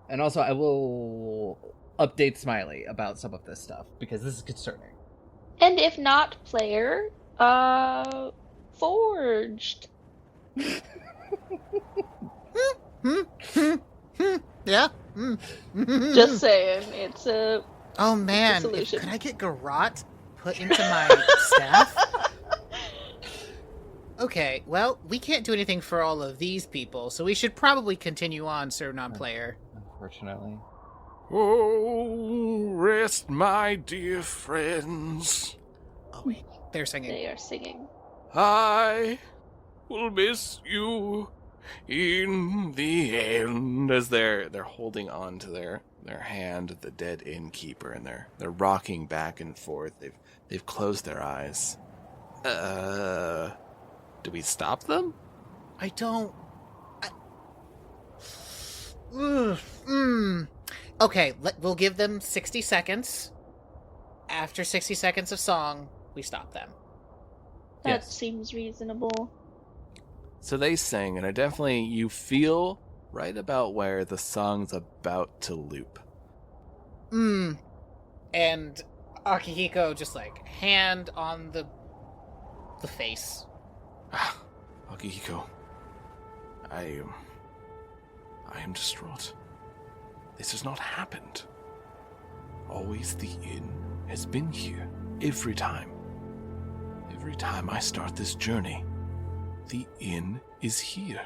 [SPEAKER 5] And also, I will update Smiley about some of this stuff, because this is concerning.
[SPEAKER 6] And if not player, forged.
[SPEAKER 4] Yeah.
[SPEAKER 6] Just saying, it's a.
[SPEAKER 4] Oh man,
[SPEAKER 6] solution.
[SPEAKER 4] could I get Garrot put into my staff? Okay, well, we can't do anything for all of these people, so we should probably continue on, Sir Non-Player.
[SPEAKER 5] Unfortunately.
[SPEAKER 3] Oh, rest, my dear friends.
[SPEAKER 4] Oh wait, they're singing.
[SPEAKER 6] They are singing.
[SPEAKER 3] I will miss you in the end. As they're holding on to their hand of the dead innkeeper, and they're rocking back and forth. They've closed their eyes. Do we stop them?
[SPEAKER 4] I don't... Okay, we'll give them 60 seconds. After 60 seconds of song, we stop them.
[SPEAKER 6] That seems reasonable.
[SPEAKER 3] So they sing, and you feel right about where the song's about to loop.
[SPEAKER 4] And Akihiko just hand on the face.
[SPEAKER 3] Akihiko, I am distraught. This has not happened. Always the inn has been here. Every time. Every time I start this journey, the inn is here.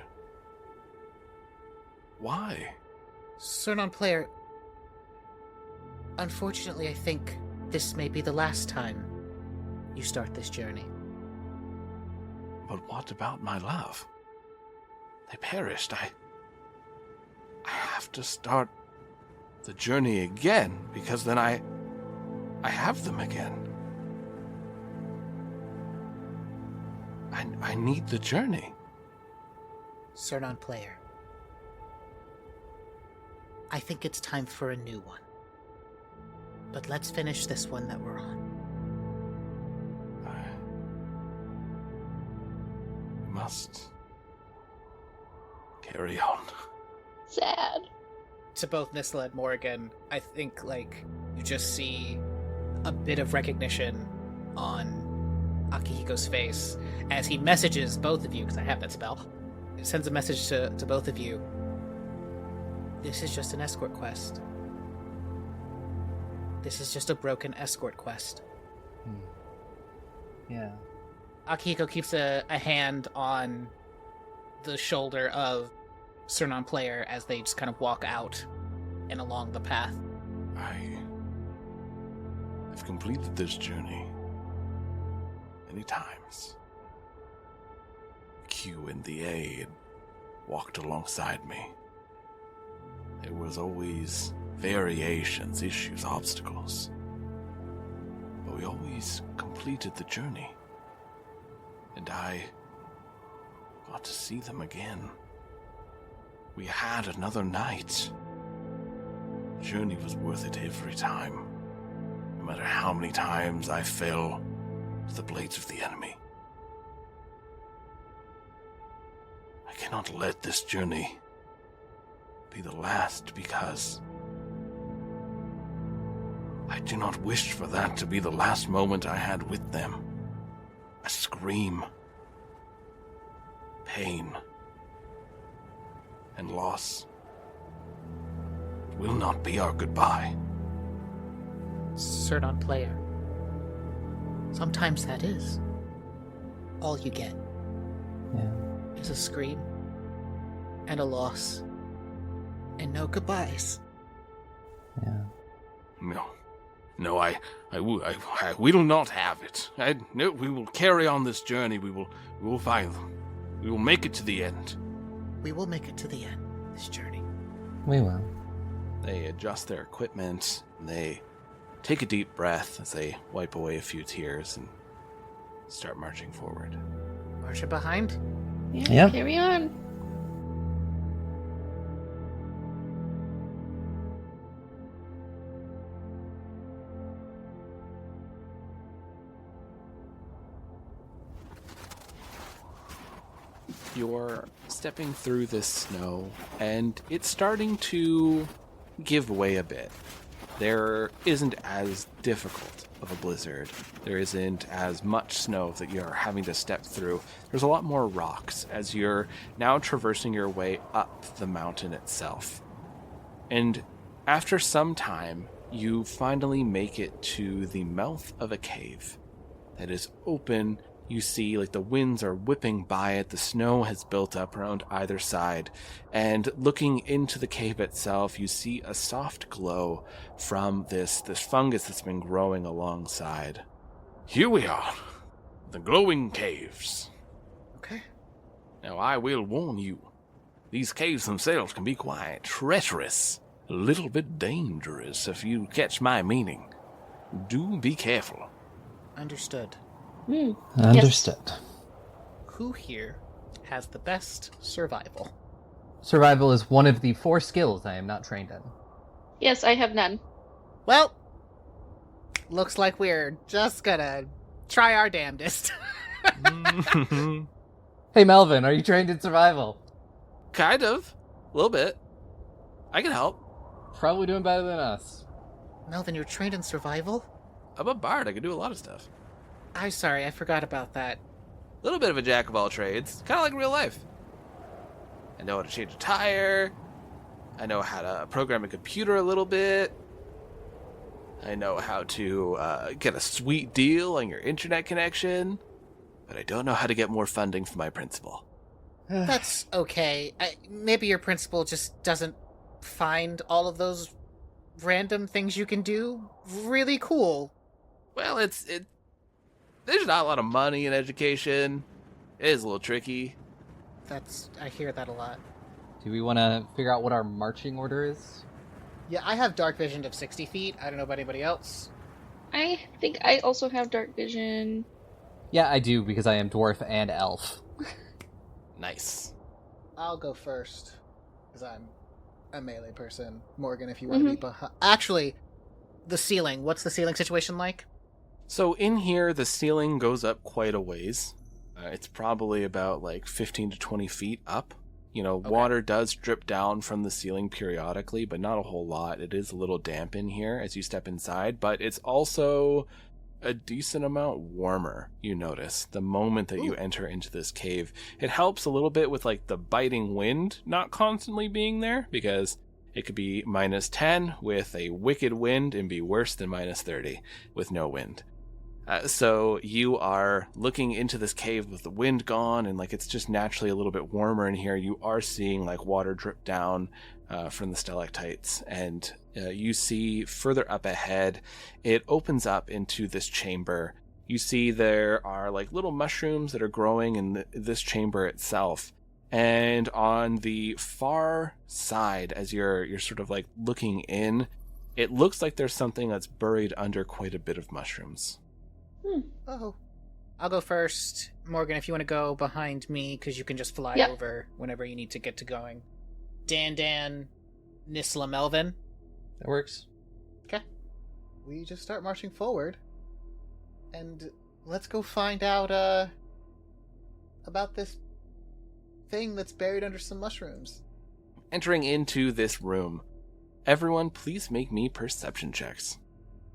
[SPEAKER 3] Why?
[SPEAKER 4] Sir Non-Player, unfortunately, I think this may be the last time you start this journey.
[SPEAKER 3] But what about my love? They perished. I have to start the journey again, because then I have them again. I need the journey.
[SPEAKER 4] Sir Non-Player, I think it's time for a new one. But let's finish this one that we're on.
[SPEAKER 3] I must carry on.
[SPEAKER 6] Sad.
[SPEAKER 4] To both Nisla and Morrigan, I think, you just see a bit of recognition on Akihiko's face as he messages both of you, because I have that spell. He sends a message to both of you. This is just an escort quest. This is just a broken escort quest.
[SPEAKER 5] Yeah.
[SPEAKER 4] Akihiko keeps a hand on the shoulder of Sir Non-Player as they just kind of walk out and along the path.
[SPEAKER 3] I have completed this journey many times. Q and the A had walked alongside me. There was always variations, issues, obstacles. But we always completed the journey. And I got to see them again. We had another night. journey was worth it every time. No matter how many times I fell to the blades of the enemy. I cannot let this journey be the last because I do not wish for that to be the last moment I had with them. A scream, pain, and loss will not be our goodbye.
[SPEAKER 4] Certain player. Sometimes that is all you get.
[SPEAKER 5] Yeah.
[SPEAKER 4] Is a scream and a loss and no goodbyes.
[SPEAKER 5] Yeah.
[SPEAKER 3] No, we will not have it. No, we will carry on this journey. We will find them. We will make it to the end.
[SPEAKER 4] We will make it to the end, this journey.
[SPEAKER 5] We will.
[SPEAKER 3] They adjust their equipment, and they take a deep breath as they wipe away a few tears and start marching forward.
[SPEAKER 4] Marching behind?
[SPEAKER 6] Yeah,
[SPEAKER 5] Yep.
[SPEAKER 6] carry on.
[SPEAKER 3] You're stepping through this snow, and it's starting to give way a bit. There isn't as difficult of a blizzard. There isn't as much snow that you're having to step through. There's a lot more rocks as you're now traversing your way up the mountain itself. And after some time, you finally make it to the mouth of a cave that is open. You see, like, the winds are whipping by it, the snow has built up around either side, and looking into the cave itself, you see a soft glow from this fungus that's been growing alongside. Here we are, the glowing caves.
[SPEAKER 4] Okay.
[SPEAKER 3] Now, I will warn you, these caves themselves can be quite treacherous, a little bit dangerous, if you catch my meaning. Do be careful.
[SPEAKER 4] Understood.
[SPEAKER 5] Understood.
[SPEAKER 6] Yes.
[SPEAKER 4] Who here has the best survival?
[SPEAKER 5] Survival is one of the 4 skills I am not trained in.
[SPEAKER 6] Yes, I have none.
[SPEAKER 4] Well, looks like we're just gonna try our damnedest.
[SPEAKER 5] Hey, Melvin, are you trained in survival?
[SPEAKER 3] Kind of. A little bit. I can help.
[SPEAKER 5] Probably doing better than us.
[SPEAKER 4] Melvin, you're trained in survival?
[SPEAKER 3] I'm a bard. I can do a lot of stuff.
[SPEAKER 4] I'm sorry, I forgot about that.
[SPEAKER 3] A little bit of a jack of all trades. Kind of like real life. I know how to change a tire. I know how to program a computer a little bit. I know how to get a sweet deal on your internet connection. But I don't know how to get more funding for my principal.
[SPEAKER 4] That's okay. Maybe your principal just doesn't find all of those random things you can do really cool.
[SPEAKER 3] Well, there's not a lot of money in education. It is a little tricky.
[SPEAKER 4] I hear that a lot.
[SPEAKER 5] Do we want to figure out what our marching order is?
[SPEAKER 4] Yeah, I have dark vision of 60 feet. I don't know about anybody else.
[SPEAKER 6] I think I also have dark vision.
[SPEAKER 5] Yeah, I do, because I am dwarf and elf.
[SPEAKER 3] Nice.
[SPEAKER 1] I'll go first, because I'm a melee person. Morgan, if you want to be behind. Actually,
[SPEAKER 4] The ceiling. What's the ceiling situation like?
[SPEAKER 3] So in here, the ceiling goes up quite a ways. It's probably about like 15 to 20 feet up. You know, water does drip down from the ceiling periodically, but not a whole lot. It is a little damp in here as you step inside, but it's also a decent amount warmer, you notice, the moment that you enter into this cave. It helps a little bit with like the biting wind not constantly being there, because it could be -10 with a wicked wind and be worse than -30 with no wind. So you are looking into this cave with the wind gone, and like it's just naturally a little bit warmer in here. You are seeing like water drip down from the stalactites, and you see further up ahead, it opens up into this chamber. You see there are like little mushrooms that are growing in this chamber itself. And on the far side, as you're sort of like looking in, it looks like there's something that's buried under quite a bit of mushrooms.
[SPEAKER 4] Oh. I'll go first. Morgan, if you want to go behind me, because you can just fly over whenever you need to get to going. Dan, Nisla, Melvin.
[SPEAKER 5] That works.
[SPEAKER 1] Okay. We just start marching forward. And let's go find out, about this thing that's buried under some mushrooms.
[SPEAKER 3] Entering into this room, everyone please make me perception checks.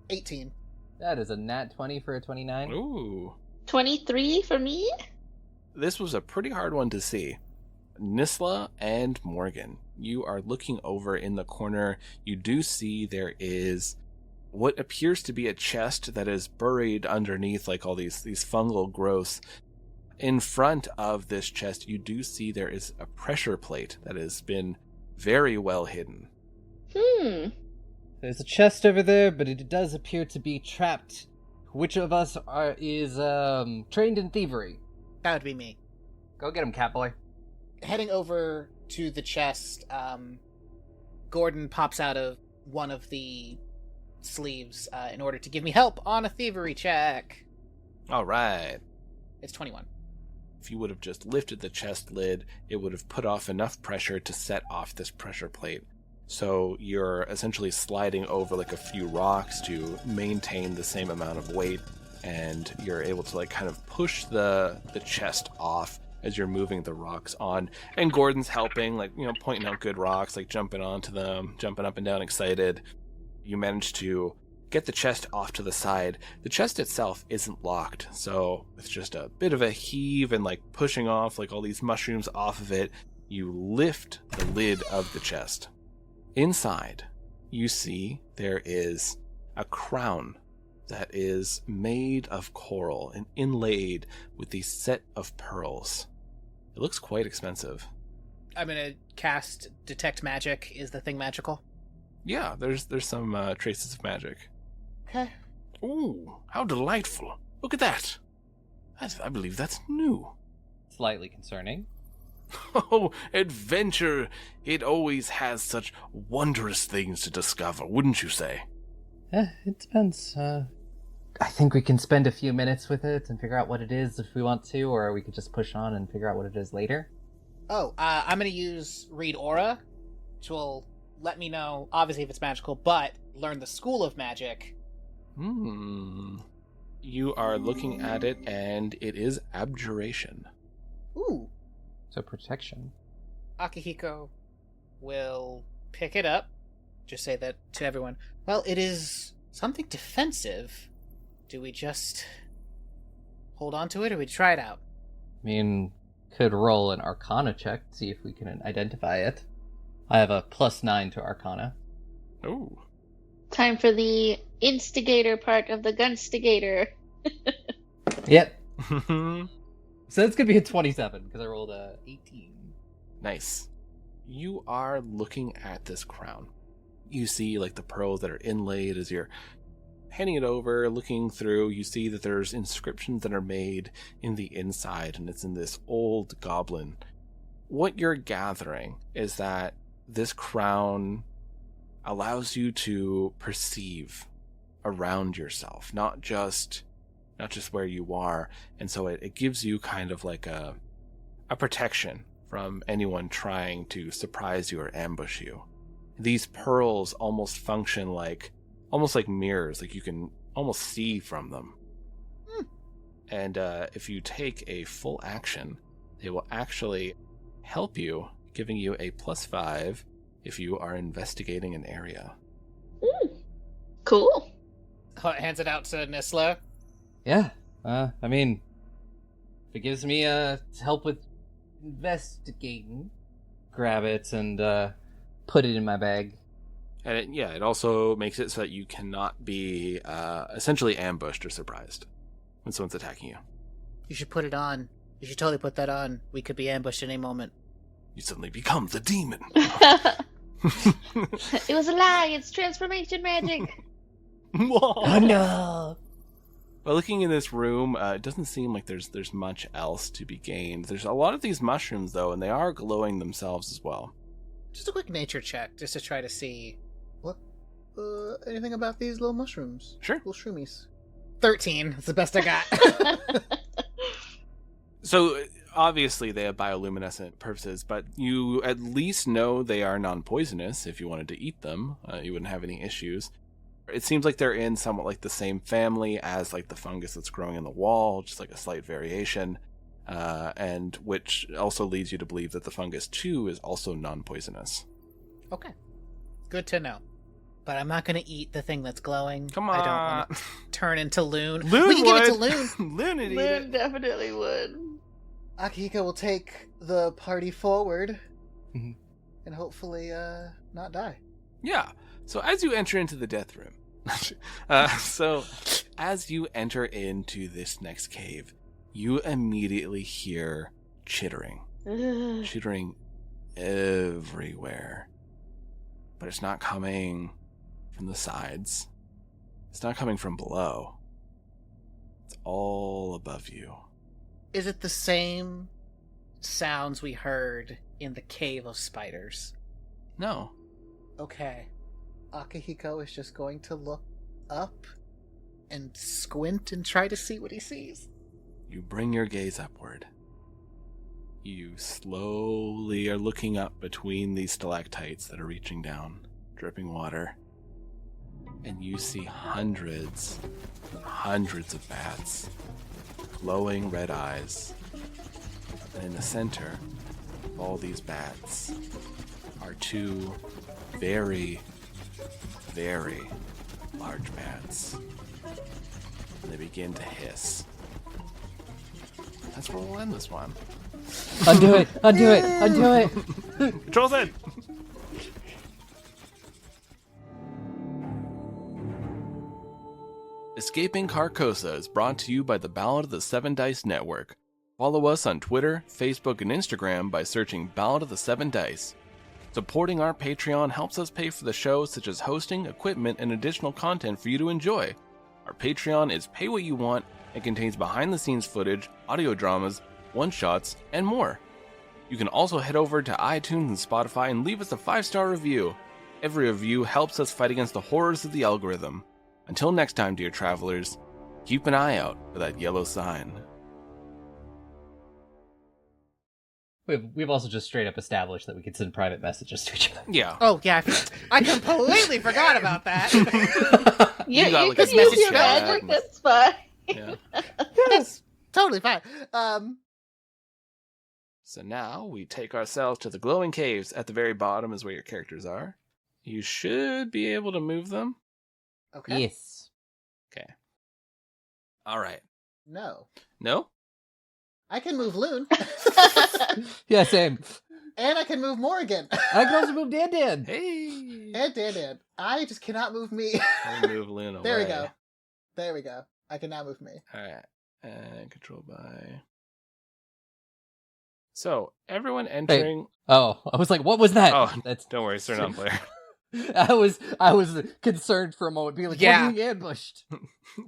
[SPEAKER 1] 18.
[SPEAKER 5] That is a nat 20 for a 29.
[SPEAKER 3] Ooh.
[SPEAKER 6] 23 for me?
[SPEAKER 3] This was a pretty hard one to see. Nisla and Morgan, you are looking over in the corner. You do see there is what appears to be a chest that is buried underneath like all these fungal growths. In front of this chest, you do see there is a pressure plate that has been very well hidden.
[SPEAKER 5] There's a chest over there, but it does appear to be trapped. Which of us is trained in thievery?
[SPEAKER 1] That would be me.
[SPEAKER 5] Go get him, Catboy.
[SPEAKER 1] Heading over to the chest, Gordon pops out of one of the sleeves in order to give me help on a thievery check.
[SPEAKER 3] All right.
[SPEAKER 1] It's 21.
[SPEAKER 3] If you would have just lifted the chest lid, it would have put off enough pressure to set off this pressure plate. So you're essentially sliding over like a few rocks to maintain the same amount of weight, and you're able to like kind of push the chest off as you're moving the rocks on. And Gordon's helping, like, you know, pointing out good rocks, like jumping onto them, jumping up and down excited. You manage to get the chest off to the side. The chest itself isn't locked, so with just a bit of a heave and like pushing off like all these mushrooms off of it, you lift the lid of the chest. Inside, you see there is a crown that is made of coral and inlaid with these set of pearls. It looks quite expensive.
[SPEAKER 1] I'm gonna cast Detect Magic. Is the thing magical?
[SPEAKER 3] Yeah, there's some traces of magic.
[SPEAKER 1] Okay.
[SPEAKER 3] Ooh, how delightful. Look at that. I believe that's new.
[SPEAKER 5] Slightly concerning.
[SPEAKER 3] Oh, adventure. It always has such wondrous things to discover, wouldn't you say?
[SPEAKER 5] It depends. I think we can spend a few minutes with it and figure out what it is if we want to, or we could just push on and figure out what it is later.
[SPEAKER 1] Oh, I'm gonna use Read Aura, which will let me know, obviously, if it's magical, but learn the school of magic.
[SPEAKER 3] You are looking at it, and it is abjuration.
[SPEAKER 1] Ooh.
[SPEAKER 5] So protection.
[SPEAKER 1] Akihiko will pick it up. Just say that to everyone. Well, it is something defensive. Do we just hold on to it, or we try it out?
[SPEAKER 5] I mean, could roll an Arcana check, see if we can identify it. I have a +9 to Arcana.
[SPEAKER 3] Ooh.
[SPEAKER 6] Time for the instigator part of the gunstigator.
[SPEAKER 5] Yep. So it's gonna be a 27, because I rolled a 18.
[SPEAKER 3] Nice. You are looking at this crown. You see, like, the pearls that are inlaid as you're handing it over, looking through. You see that there's inscriptions that are made in the inside, and it's in this old goblin. What you're gathering is that this crown allows you to perceive around yourself, not just where you are, and so it gives you kind of like a protection from anyone trying to surprise you or ambush you. These pearls almost function like mirrors, like you can almost see from them. And if you take a full action, they will actually help you, giving you a +5 if you are investigating an area.
[SPEAKER 6] Cool.
[SPEAKER 1] Hands it out to Nisla.
[SPEAKER 5] Yeah, I mean, if it gives me help with investigating, grab it and put it in my bag.
[SPEAKER 3] And it also makes it so that you cannot be essentially ambushed or surprised when someone's attacking you.
[SPEAKER 1] You should put it on. You should totally put that on. We could be ambushed at any moment.
[SPEAKER 3] You suddenly become the demon.
[SPEAKER 6] It was a lie. It's transformation magic.
[SPEAKER 5] Oh no!
[SPEAKER 3] Well, looking in this room, it doesn't seem like there's much else to be gained. There's a lot of these mushrooms, though, and they are glowing themselves as well.
[SPEAKER 1] Just a quick nature check, just to try to see what anything about these little mushrooms.
[SPEAKER 3] Sure.
[SPEAKER 1] Little shroomies. 13. That's the best I got.
[SPEAKER 3] So, obviously they have bioluminescent purposes, but you at least know they are non-poisonous. If you wanted to eat them, you wouldn't have any issues. It seems like they're in somewhat like the same family as like the fungus that's growing in the wall, just like a slight variation, and which also leads you to believe that the fungus too is also non-poisonous.
[SPEAKER 4] Okay. Good to know. But I'm not going to eat the thing that's glowing.
[SPEAKER 3] Come on.
[SPEAKER 4] I don't want to turn into Loon.
[SPEAKER 3] Loon
[SPEAKER 4] We can give it to
[SPEAKER 3] would.
[SPEAKER 4] Loon.
[SPEAKER 3] Loon would eat
[SPEAKER 6] Loon
[SPEAKER 3] it.
[SPEAKER 6] definitely would.
[SPEAKER 1] Akihiko will take the party forward
[SPEAKER 5] Mhm.
[SPEAKER 1] and hopefully not die.
[SPEAKER 3] Yeah. So as you enter into the death room, so as you enter into this next cave, you immediately hear chittering.
[SPEAKER 6] Ugh.
[SPEAKER 3] Chittering everywhere. But it's not coming from the sides. It's not coming from below. It's all above you.
[SPEAKER 4] Is it the same sounds we heard in the Cave of Spiders?
[SPEAKER 3] No.
[SPEAKER 1] Okay. Akihiko is just going to look up and squint and try to see what he sees.
[SPEAKER 3] You bring your gaze upward. You slowly are looking up between these stalactites that are reaching down, dripping water. And you see hundreds and hundreds of bats, glowing red eyes. And in the center of all these bats are two very, very large bats. And they begin to hiss. That's where we'll end this one.
[SPEAKER 5] Undo it! Undo it! Undo it!
[SPEAKER 3] Control Z! Escaping Carcosa is brought to you by the Ballad of the Seven Dice Network. Follow us on Twitter, Facebook, and Instagram by searching Ballad of the Seven Dice. Supporting our Patreon helps us pay for the show, such as hosting, equipment, and additional content for you to enjoy. Our Patreon is pay what you want and contains behind-the-scenes footage, audio dramas, one-shots, and more. You can also head over to iTunes and Spotify and leave us a 5-star review. Every review helps us fight against the horrors of the algorithm. Until next time, dear travelers, keep an eye out for that yellow sign.
[SPEAKER 5] We've also just straight up established that we can send private messages to each other.
[SPEAKER 3] Yeah.
[SPEAKER 4] Oh, yeah. I completely forgot about that.
[SPEAKER 6] You
[SPEAKER 3] got,
[SPEAKER 6] you
[SPEAKER 3] like,
[SPEAKER 6] can
[SPEAKER 3] a
[SPEAKER 6] use
[SPEAKER 3] message
[SPEAKER 6] your
[SPEAKER 3] chat
[SPEAKER 6] magic,
[SPEAKER 3] and-
[SPEAKER 6] that's fine.
[SPEAKER 3] Yeah.
[SPEAKER 4] That's totally fine.
[SPEAKER 3] So now we take ourselves to the glowing caves. At the very bottom is where your characters are. You should be able to move them.
[SPEAKER 1] Okay.
[SPEAKER 5] Yes.
[SPEAKER 3] Okay. All right.
[SPEAKER 1] No.
[SPEAKER 3] No?
[SPEAKER 1] I can move Loon.
[SPEAKER 5] Yeah, same.
[SPEAKER 1] And I can move Morrigan.
[SPEAKER 5] I can also move Dan Dan.
[SPEAKER 3] Hey!
[SPEAKER 1] And Dan. I just cannot move me.
[SPEAKER 3] I'll move Lynn away.
[SPEAKER 1] There we go. There we go. I can now move me.
[SPEAKER 3] All right. And control by... So, everyone entering...
[SPEAKER 5] Oh, I was like, what was that?
[SPEAKER 3] Oh,
[SPEAKER 5] That's
[SPEAKER 3] don't worry, it's turn on player.
[SPEAKER 5] I was concerned for a moment, being like,
[SPEAKER 4] Yeah.
[SPEAKER 5] we're being ambushed.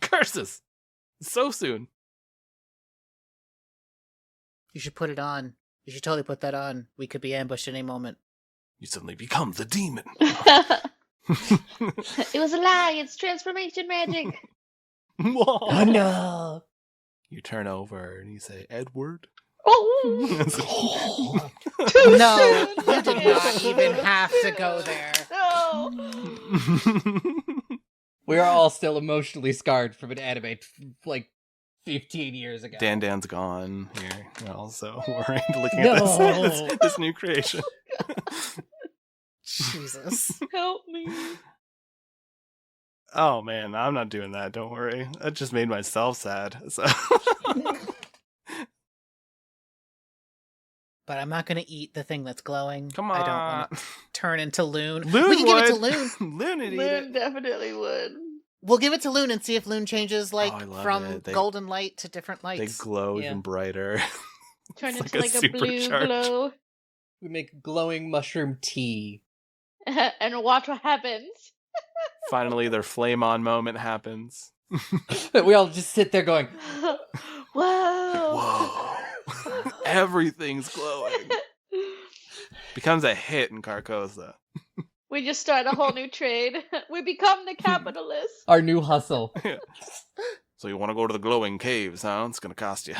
[SPEAKER 3] Curses! So soon.
[SPEAKER 4] You should put it on. You should totally put that on. We could be ambushed at any moment.
[SPEAKER 3] You suddenly become the demon.
[SPEAKER 6] It was a lie. It's transformation magic.
[SPEAKER 5] Oh no!
[SPEAKER 3] You turn over and you say, Edward?
[SPEAKER 6] Oh,
[SPEAKER 4] No, you did not even have to go there.
[SPEAKER 6] no.
[SPEAKER 5] We are all still emotionally scarred from an anime like 15 years ago.
[SPEAKER 3] Dan Dan's gone here. You're also worried looking at this new creation.
[SPEAKER 4] Jesus.
[SPEAKER 6] Help me.
[SPEAKER 3] Oh man, I'm not doing that. Don't worry. That just made myself sad. So.
[SPEAKER 4] But I'm not going to eat the thing that's glowing.
[SPEAKER 3] Come
[SPEAKER 4] I don't
[SPEAKER 3] on.
[SPEAKER 4] want to turn into Loon.
[SPEAKER 3] Loon
[SPEAKER 4] We can give it to
[SPEAKER 3] would.
[SPEAKER 4] Loon.
[SPEAKER 3] Loon would eat
[SPEAKER 6] Loon
[SPEAKER 3] it.
[SPEAKER 6] definitely would.
[SPEAKER 4] We'll give it to Loon and see if Loon changes, like,
[SPEAKER 3] I love
[SPEAKER 4] from
[SPEAKER 3] it. They-
[SPEAKER 4] golden light to different
[SPEAKER 3] They
[SPEAKER 4] lights.
[SPEAKER 3] glow
[SPEAKER 5] Yeah.
[SPEAKER 3] even brighter.
[SPEAKER 6] Turn
[SPEAKER 3] It's
[SPEAKER 6] into like a blue
[SPEAKER 3] supercharged.
[SPEAKER 6] glow.
[SPEAKER 5] We make glowing mushroom tea.
[SPEAKER 6] And watch what happens.
[SPEAKER 3] Finally, their flame on moment happens.
[SPEAKER 5] We all just sit there going,
[SPEAKER 6] Whoa.
[SPEAKER 3] Whoa. Everything's glowing. Becomes a hit in Carcosa.
[SPEAKER 6] We just start a whole new trade. We become the capitalists.
[SPEAKER 5] our new hustle.
[SPEAKER 3] So you want to go to the glowing caves, huh? It's going to cost you.